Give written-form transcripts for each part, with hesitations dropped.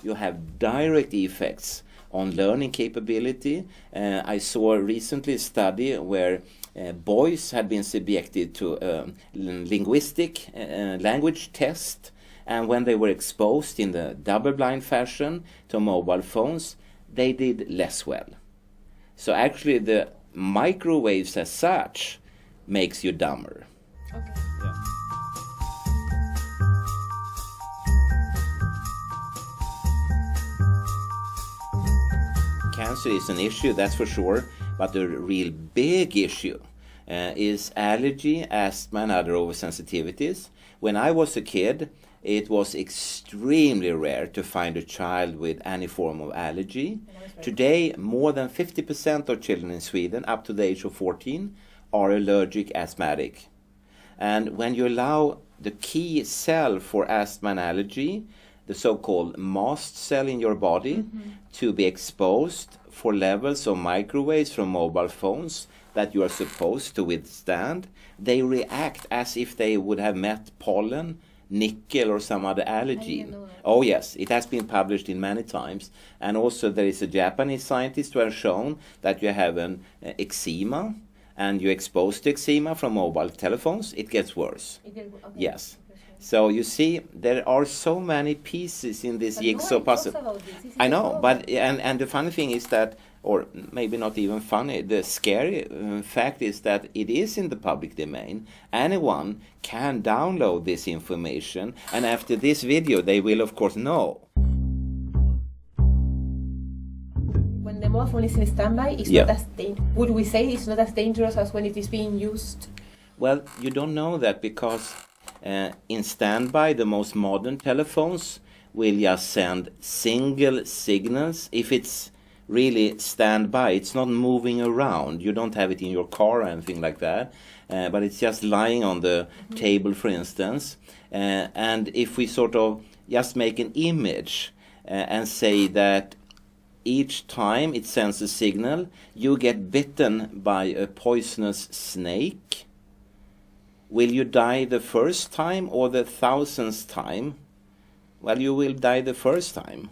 you have direct effects on learning capability. I saw recently a study where boys had been subjected to linguistic language test, and when they were exposed in the double-blind fashion to mobile phones, they did less well. So actually the microwaves as such makes you dumber. Okay. Yeah. Cancer is an issue, that's for sure, but the real big issue is allergy, asthma, and other oversensitivities. When I was a kid, it was extremely rare to find a child with any form of allergy. Today, more than 50% of children in Sweden up to the age of 14 are allergic asthmatic. And when you allow the key cell for asthma and allergy, the so-called mast cell in your body, to be exposed for levels of microwaves from mobile phones that you are supposed to withstand, they react as if they would have met pollen, nickel, or some other allergen. Oh yes, it has been published in many times. And also there is a Japanese scientist who has shown that you have an eczema, and you expose to eczema from mobile telephones, it gets worse. Okay. Yes. So you see, there are so many pieces in this jigsaw puzzle. I know, but and the funny thing is that, or maybe not even funny, the scary fact is that it is in the public domain. Anyone can download this information, and after this video they will of course know. When the mobile phone is in standby, it's not as would we say it's not as dangerous as when it is being used? Well, you don't know that because in standby, the most modern telephones will just send single signals. If it's really standby, it's not moving around. You don't have it in your car or anything like that, but it's just lying on the table, for instance. And if we sort of just make an image and say that each time it sends a signal, you get bitten by a poisonous snake, will you die the first time or the 1000th time? Well, you will die the first time.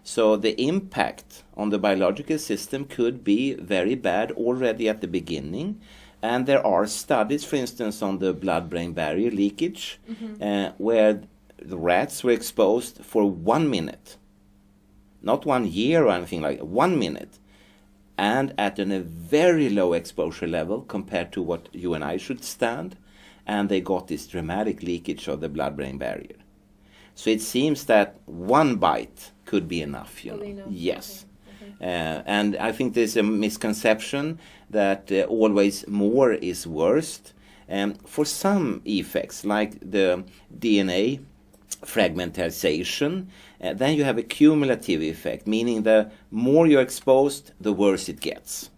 So the impact on the biological system could be very bad already at the beginning. And there are studies, for instance, on the blood-brain barrier leakage, where the rats were exposed for 1 minute. Not 1 year or anything like that, 1 minute. And at a very low exposure level compared to what you and I should stand. And they got this dramatic leakage of the blood-brain barrier. So it seems that 1 bite could be enough, you know. Yes. Okay. And I think there's a misconception that always more is worst. For some effects, like the DNA fragmentation, then you have a cumulative effect, meaning the more you're exposed, the worse it gets.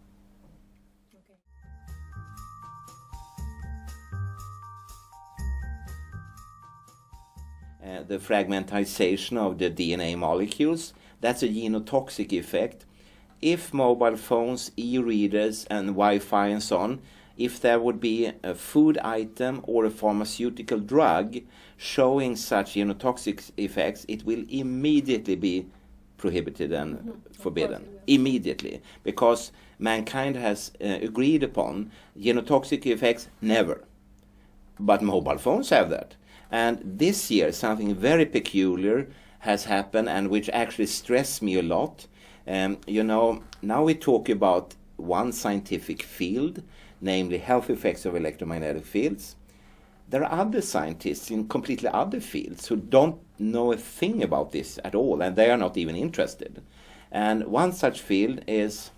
The fragmentation of the DNA molecules, that's a genotoxic effect. If mobile phones, e-readers and Wi-Fi and so on, if there would be a food item or a pharmaceutical drug showing such genotoxic effects, it will immediately be prohibited and forbidden. Immediately. Because mankind has agreed upon genotoxic effects never. But mobile phones have that. And this year, something very peculiar has happened, and which actually stressed me a lot. You know, now we talk about one scientific field, namely health effects of electromagnetic fields. There are other scientists in completely other fields who don't know a thing about this at all, and they are not even interested. And one such field is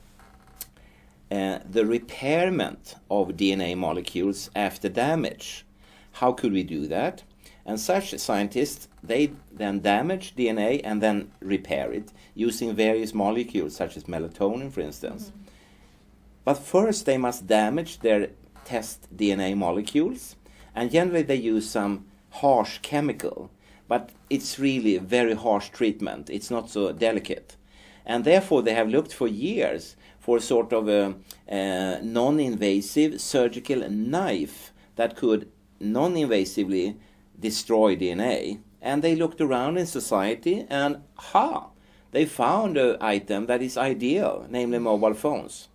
the repairment of DNA molecules after damage. How could we do that? And such scientists, they then damage DNA and then repair it using various molecules, such as melatonin, for instance. But first they must damage their test DNA molecules, and generally they use some harsh chemical, but it's really a very harsh treatment. It's not so delicate. And therefore they have looked for years for sort of a non-invasive surgical knife that could non-invasively destroy DNA. And they looked around in society and they found an item that is ideal, namely mobile phones.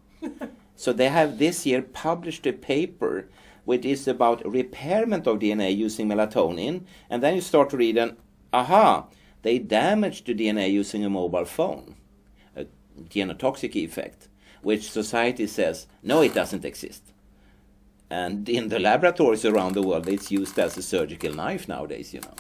So they have this year published a paper which is about repairment of DNA using melatonin, and then you start to read and, aha, they damaged the DNA using a mobile phone, a genotoxic effect, which society says, no, it doesn't exist. And in the laboratories around the world, it's used as a surgical knife nowadays, you know.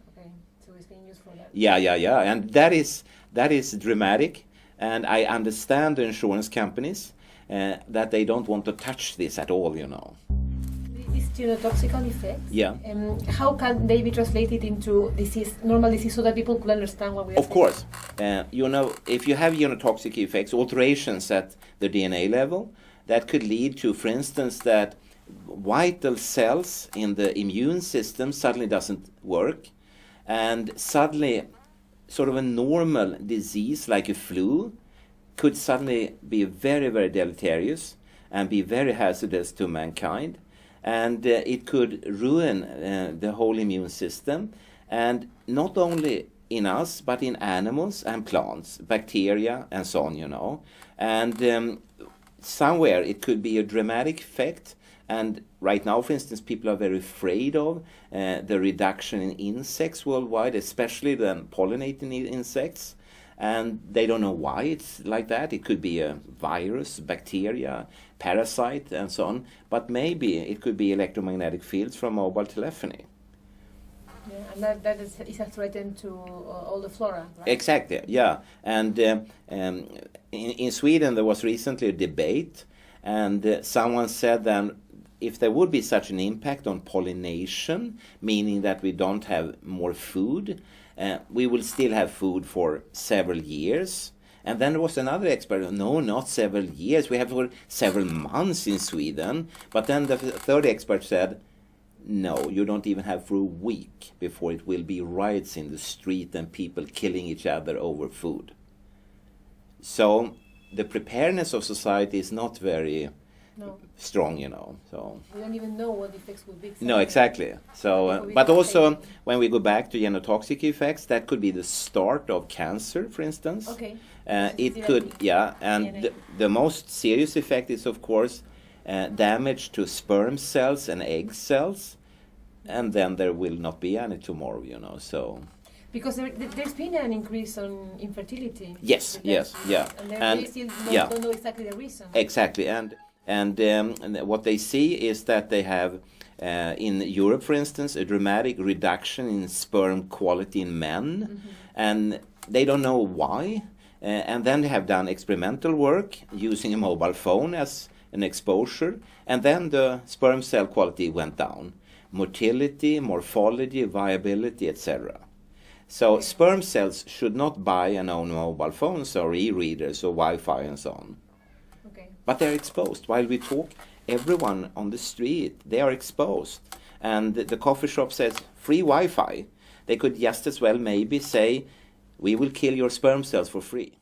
Okay, so it's being used for that. Yeah, and that is dramatic, and I understand the insurance companies that they don't want to touch this at all, you know. These genotoxical effects, yeah. How can they be translated into disease, normal disease, so that people could understand what we are saying? Of course. You know, if you have genotoxic effects, alterations at the DNA level, that could lead to, for instance, that vital cells in the immune system suddenly doesn't work, and suddenly sort of a normal disease like a flu could suddenly be very, very deleterious and be very hazardous to mankind, and it could ruin the whole immune system, and not only in us but in animals and plants, bacteria and so on, you know. And somewhere it could be a dramatic effect. And right now, for instance, people are very afraid of the reduction in insects worldwide, especially the pollinating insects. And they don't know why it's like that. It could be a virus, bacteria, parasite, and so on. But maybe it could be electromagnetic fields from mobile telephony. Yeah, and that is a threat to all the flora, right? Exactly, yeah. And in Sweden, there was recently a debate, and someone said then, if there would be such an impact on pollination, meaning that we don't have more food, we will still have food for several years. And then there was another expert, no, not several years, we have for several months in Sweden. But then the third expert said, no, you don't even have for a week before it will be riots in the street and people killing each other over food. So the preparedness of society is not very strong, you know. So we don't even know what the effects will be. No, exactly. So, but also when we go back to genotoxic effects, that could be the start of cancer, for instance. Okay. It could, yeah, and the most serious effect is, of course, damage to sperm cells and egg cells, and then there will not be any tomorrow, you know. So. Because there's been an increase on infertility. Yes, yeah. And they still don't know exactly the reason. Exactly, and what they see is that they have, in Europe, for instance, a dramatic reduction in sperm quality in men, and they don't know why. And then they have done experimental work using a mobile phone as an exposure, and then the sperm cell quality went down. Motility, morphology, viability, etc. So sperm cells should not buy and own mobile phones or e-readers or Wi-Fi and so on. Okay. But they're exposed. While we talk, everyone on the street, they are exposed. And the coffee shop says, free Wi-Fi. They could just as well maybe say, we will kill your sperm cells for free.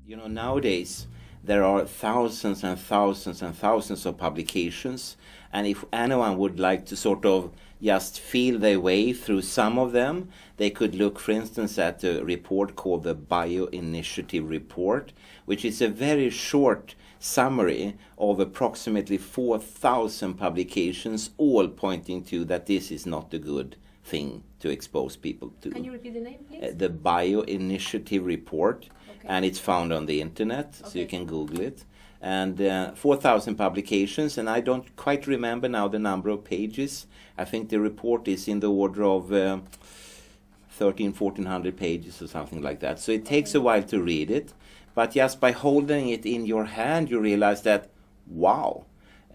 You know, nowadays, there are thousands and thousands and thousands of publications, and if anyone would like to sort of just feel their way through some of them, they could look, for instance, at a report called the Bioinitiative Report, which is a very short summary of approximately 4,000 publications, all pointing to that this is not a good thing to expose people to. Can you repeat the name, please? The Bioinitiative Report. Okay. And it's found on the internet, so you can Google it. And 4,000 publications, and I don't quite remember now the number of pages. I think the report is in the order of 1,400 pages or something like that. So it takes a while to read it, but just by holding it in your hand, you realize that, wow,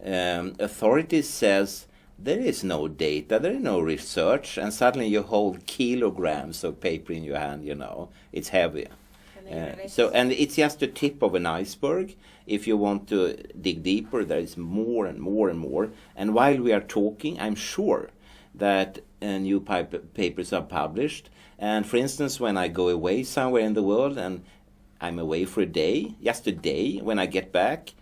authorities says there is no data, there is no research, and suddenly you hold kilograms of paper in your hand, you know, it's heavy. And it's just the tip of an iceberg. If you want to dig deeper, there is more and more and more. And while we are talking, I'm sure that new papers are published. And for instance, when I go away somewhere in the world and I'm away for a day, just a day, when I get back,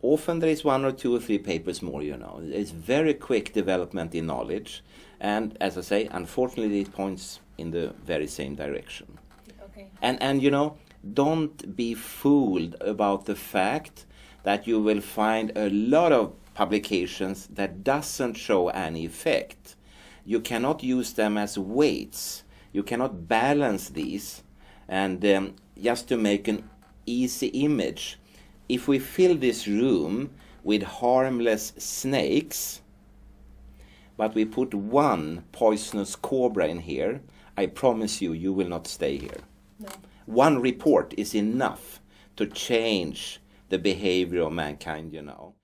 Often there is 1 or 2 or 3 papers more, you know. It's very quick development in knowledge. And as I say, unfortunately, it points in the very same direction. Okay. And you know, don't be fooled about the fact that you will find a lot of publications that doesn't show any effect. You cannot use them as weights. You cannot balance these. And just to make an easy image, if we fill this room with harmless snakes, but we put 1 poisonous cobra in here, I promise you, you will not stay here. No. 1 report is enough to change the behavior of mankind, you know.